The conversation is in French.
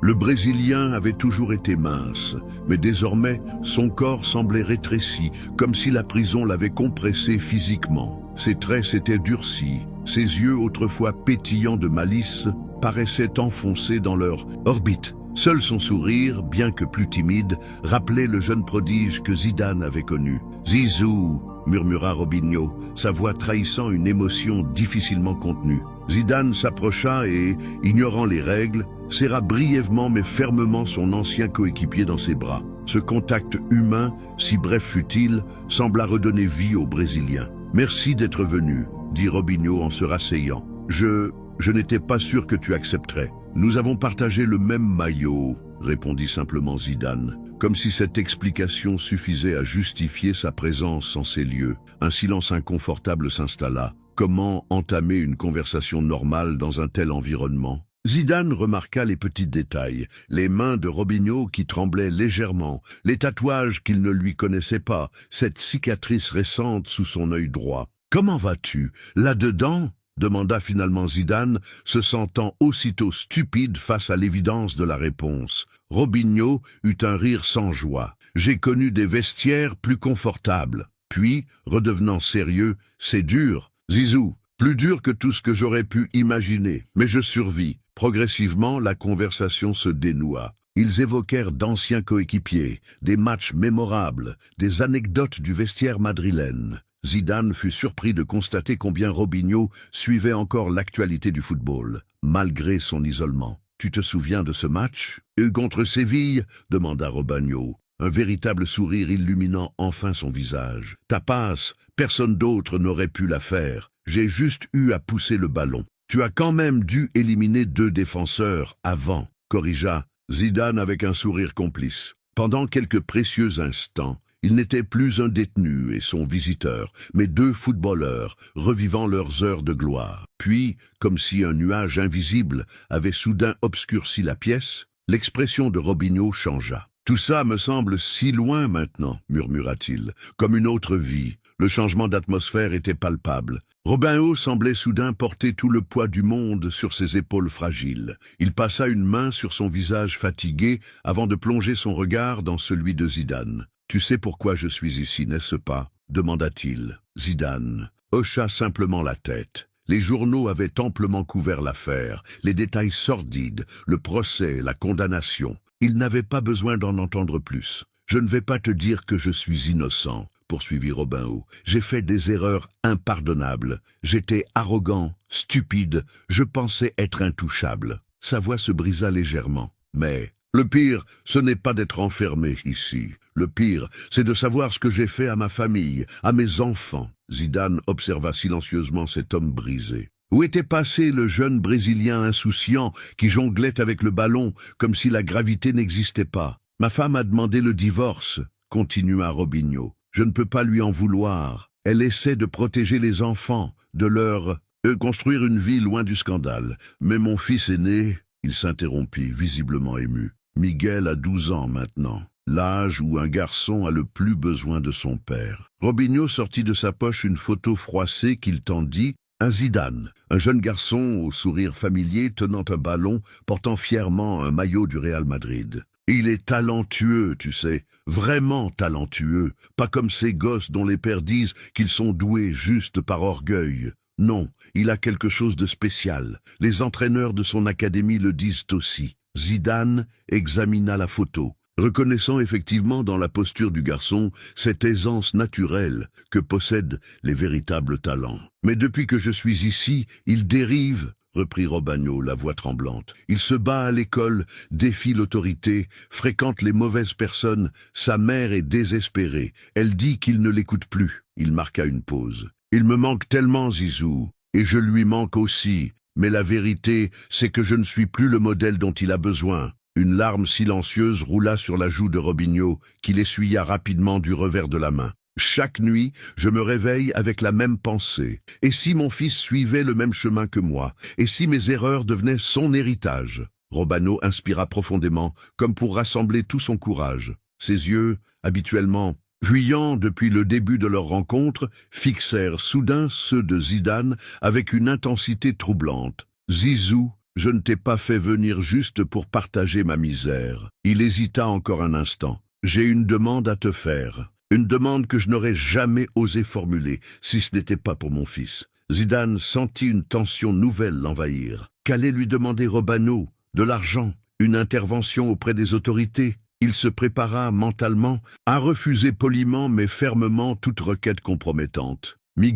Le Brésilien avait toujours été mince, mais désormais, son corps semblait rétréci, comme si la prison l'avait compressé physiquement. Ses traits s'étaient durcis, ses yeux, autrefois pétillants de malice, paraissaient enfoncés dans leur orbite. Seul son sourire, bien que plus timide, rappelait le jeune prodige que Zidane avait connu. « Zizou !» murmura Robinho, sa voix trahissant une émotion difficilement contenue. Zidane s'approcha et, ignorant les règles, serra brièvement mais fermement son ancien coéquipier dans ses bras. Ce contact humain, si bref fut-il, sembla redonner vie au Brésilien. « Merci d'être venu », dit Robinho en se rasseyant. « Je n'étais pas sûr que tu accepterais. Nous avons partagé le même maillot, » répondit simplement Zidane, comme si cette explication suffisait à justifier sa présence en ces lieux. Un silence inconfortable s'installa. Comment entamer une conversation normale dans un tel environnement? Zidane remarqua les petits détails, les mains de Robinho qui tremblaient légèrement, les tatouages qu'il ne lui connaissait pas, cette cicatrice récente sous son œil droit. « Comment vas-tu? Là-dedans ?» demanda finalement Zidane, se sentant aussitôt stupide face à l'évidence de la réponse. Robinho eut un rire sans joie. « J'ai connu des vestiaires plus confortables. » Puis, redevenant sérieux, « C'est dur, Zizou, plus dur que tout ce que j'aurais pu imaginer, mais je survis. » Progressivement, la conversation se dénoua. Ils évoquèrent d'anciens coéquipiers, des matchs mémorables, des anecdotes du vestiaire madrilène. Zidane fut surpris de constater combien Robinho suivait encore l'actualité du football, malgré son isolement. « Tu te souviens de ce match ?»« Contre Séville ?» demanda Robinho, un véritable sourire illuminant enfin son visage. « Ta passe, personne d'autre n'aurait pu la faire. J'ai juste eu à pousser le ballon. Tu as quand même dû éliminer 2 défenseurs avant, » corrigea Zidane avec un sourire complice. Pendant quelques précieux instants, il n'était plus un détenu et son visiteur, mais 2 footballeurs revivant leurs heures de gloire. Puis, comme si un nuage invisible avait soudain obscurci la pièce, l'expression de Robinho changea. « Tout ça me semble si loin maintenant, » murmura-t-il, « comme une autre vie. » Le changement d'atmosphère était palpable. Robinho semblait soudain porter tout le poids du monde sur ses épaules fragiles. Il passa une main sur son visage fatigué avant de plonger son regard dans celui de Zidane. « Tu sais pourquoi je suis ici, n'est-ce pas ?» demanda-t-il. Zidane hocha simplement la tête. Les journaux avaient amplement couvert l'affaire, les détails sordides, le procès, la condamnation. Il n'avait pas besoin d'en entendre plus. « Je ne vais pas te dire que je suis innocent, » poursuivit Robinho. « J'ai fait des erreurs impardonnables. J'étais arrogant, stupide, je pensais être intouchable. » Sa voix se brisa légèrement. « Mais le pire, ce n'est pas d'être enfermé ici. Le pire, c'est de savoir ce que j'ai fait à ma famille, à mes enfants. » Zidane observa silencieusement cet homme brisé. Où était passé le jeune Brésilien insouciant qui jonglait avec le ballon comme si la gravité n'existait pas? « Ma femme a demandé le divorce, » continua Robinho. « Je ne peux pas lui en vouloir. Elle essaie de protéger les enfants, de leur construire une vie loin du scandale. Mais mon fils aîné... » Il s'interrompit, visiblement ému. « Miguel a 12 ans maintenant, l'âge où un garçon a le plus besoin de son père. » Robinho sortit de sa poche une photo froissée qu'il tendit à Zidane, un jeune garçon au sourire familier tenant un ballon, portant fièrement un maillot du Real Madrid. « Il est talentueux, tu sais, vraiment talentueux, pas comme ces gosses dont les pères disent qu'ils sont doués juste par orgueil. Non, il a quelque chose de spécial. Les entraîneurs de son académie le disent aussi. » Zidane examina la photo, reconnaissant effectivement dans la posture du garçon cette aisance naturelle que possèdent les véritables talents. « Mais depuis que je suis ici, il dérive, » reprit Robinho, la voix tremblante. « Il se bat à l'école, défie l'autorité, fréquente les mauvaises personnes. Sa mère est désespérée. Elle dit qu'il ne l'écoute plus. » Il marqua une pause. « Il me manque tellement, Zizou, et je lui manque aussi. Mais la vérité, c'est que je ne suis plus le modèle dont il a besoin. » Une larme silencieuse roula sur la joue de Robinho, qu'il essuya rapidement du revers de la main. « Chaque nuit, je me réveille avec la même pensée. Et si mon fils suivait le même chemin que moi? Et si mes erreurs devenaient son héritage ?» Robinho inspira profondément, comme pour rassembler tout son courage. Ses yeux, habituellement fuyants depuis le début de leur rencontre, fixèrent soudain ceux de Zidane avec une intensité troublante. « Zizou, Je ne t'ai pas fait venir juste pour partager ma misère. Il hésita encore un instant. J'ai une demande à te faire. Une demande que je n'aurais jamais osé formuler, si ce n'était pas pour mon fils. Zidane sentit une tension nouvelle l'envahir. Qu'allait lui demander Robano? De l'argent? Une intervention auprès des autorités? Il se prépara mentalement à refuser poliment mais fermement toute requête compromettante.